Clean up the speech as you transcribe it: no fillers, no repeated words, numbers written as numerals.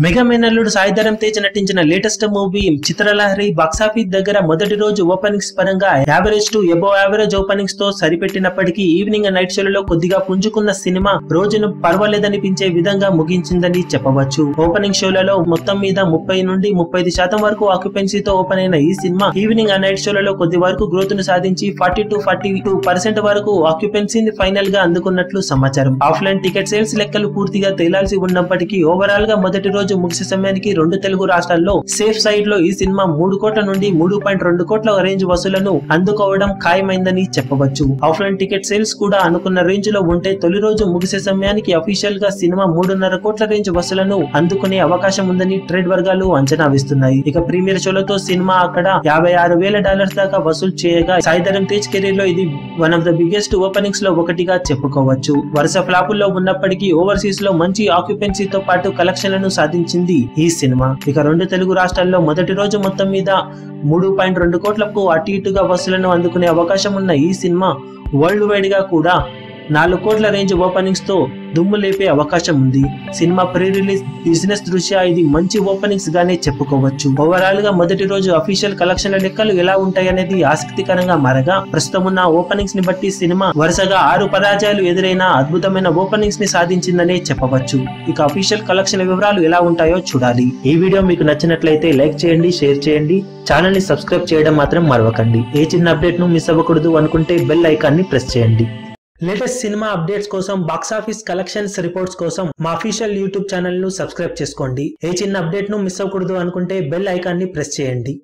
Mega మేనల్లుడు సాయి ధరమ్ తేజ్ నటించిన latest movie Chitralahari box office దగ్గర మొదటి రోజు ఓపెనింగ్స్ పరంగా average to above average openings తో సరిపెట్టినప్పటికీ ఈవినింగ్ అండ్ నైట్ షోలలో కొద్దిగా పుంజుకున్న సినిమా రోజును పర్వాలేదనిపించే విధంగా ముగించిందని చెప్పవచ్చు. ఓపెనింగ్ షోలలో మొత్తం మీద 30 నుండి 35% వరకు ఆక్యుపెన్సీతో ఓపెన్ అయిన ఈ సినిమా ఈవినింగ్ అండ్ నైట్ షోలలో కొద్ది వరకు గ్రోత్ ను సాధించి 40 to 42% వరకు ఆక్యుపెన్సీని ఫైనల్ గా అందుకున్నట్లు సమాచారం. ఆఫ్లైన్ టికెట్ సేల్స్ లెక్కలు పూర్తిగా తేలాల్సి ఉన్నప్పటికీ ఓవరాల్ గా మొదటి రోజు ముగిసే సమయానికి రెండు తెలుగు రాష్ట్రాల్లో సేఫ్ సైడ్ లో ఈ సినిమా 3 కోట్ల నుండి 3.2 కోట్ల రేంజ్ వసూలను అందుకోవడం ఖాయమైందని చెప్పవచ్చు. ఆఫ్లైన్ టికెట్ సేల్స్ కూడా అనుకున్న రేంజ్ లో ఉంటే తొలి రోజు ముగిసే సమయానికి అఫీషియల్ గా సినిమా 3.5 కోట్ల రేంజ్ వసూలను అందుకునే అవకాశం ఉందని ట్రేడ్ వర్గాలు అంచనా వేస్తున్నాయి. ఇక ప్రీమియర్ షోలతో సినిమా అక్కడ $56,000 దాకా వసూలు చేయగా సాయి ధరమ్ తేజ్ కెరీర్ లో ఇది one of the biggest openings లో ఒకటిగా చెప్పుకోవచ్చు. వరుస ఫ్లాపుల్లో ఉన్నప్పటికీ ఓవర్సీస్ లో మంచి ఆక్యుపెన్సీతో పాటు కలెక్షన్లను సాధించింది ఈ సినిమా. ఇక రెండు తెలుగు రాష్ట్రాల్లో మొదటి రోజు మొత్తం మీద 3.2 కోట్లకు అటు ఇటుగా వసూలను అందుకునే అవకాశం ఉన్న ఈ సినిమా వరల్డ్ వైడ్ గా కూడా 4 కోట్ల రేంజ్ ఓపెనింగ్స్ తో దుమ్ము లేపే అవకాశం ఉంది. సినిమా ప్రీ రిలీజ్ బిజినెస్ దృష్ట్యా ఇది మంచి ఓపెనింగ్స్ గానే చెప్పుకోవచ్చు. ఓవరాల్ గా మొదటి రోజు అఫీషియల్ కలెక్షన్ల లెక్కలు ఎలా ఉంటాయనేది ఆసక్తికరంగా మారగా ప్రస్తుతం ఉన్న ఓపెనింగ్స్ ని బట్టి సినిమా వరుసగా 6 పరాజయాలు ఎదురైన అద్భుతమైన ఓపెనింగ్స్ ని సాధించిందనే చెప్పవచ్చు. ఇక అఫీషియల్ కలెక్షన్ వివరాలు ఎలా ఉంటాయో చూడాలి. ఈ వీడియో మీకు నచ్చినట్లయితే లైక్ చేయండి, షేర్ చేయండి, ఛానల్ ని సబ్స్క్రైబ్ చేయడం మాత్రం మరవకండి. ఏ చిన్న అప్డేట్ ను మిస్ అవ్వకూడదు అనుకుంటే బెల్ ఐకాన్ ని ప్రెస్ చేయండి. లేటెస్ట్ సినిమా అప్డేట్స్ కోసం బాక్సాఫీస్ కలెక్షన్స్ రిపోర్ట్స్ కోసం మా అఫీషియల్ యూట్యూబ్ ఛానల్ ను సబ్స్క్రైబ్ చేసుకోండి. ఏ చిన్న అప్డేట్ ను మిస్ అవ్వకూడదు అనుకుంటే బెల్ ఐకాన్ ని ప్రెస్ చేయండి.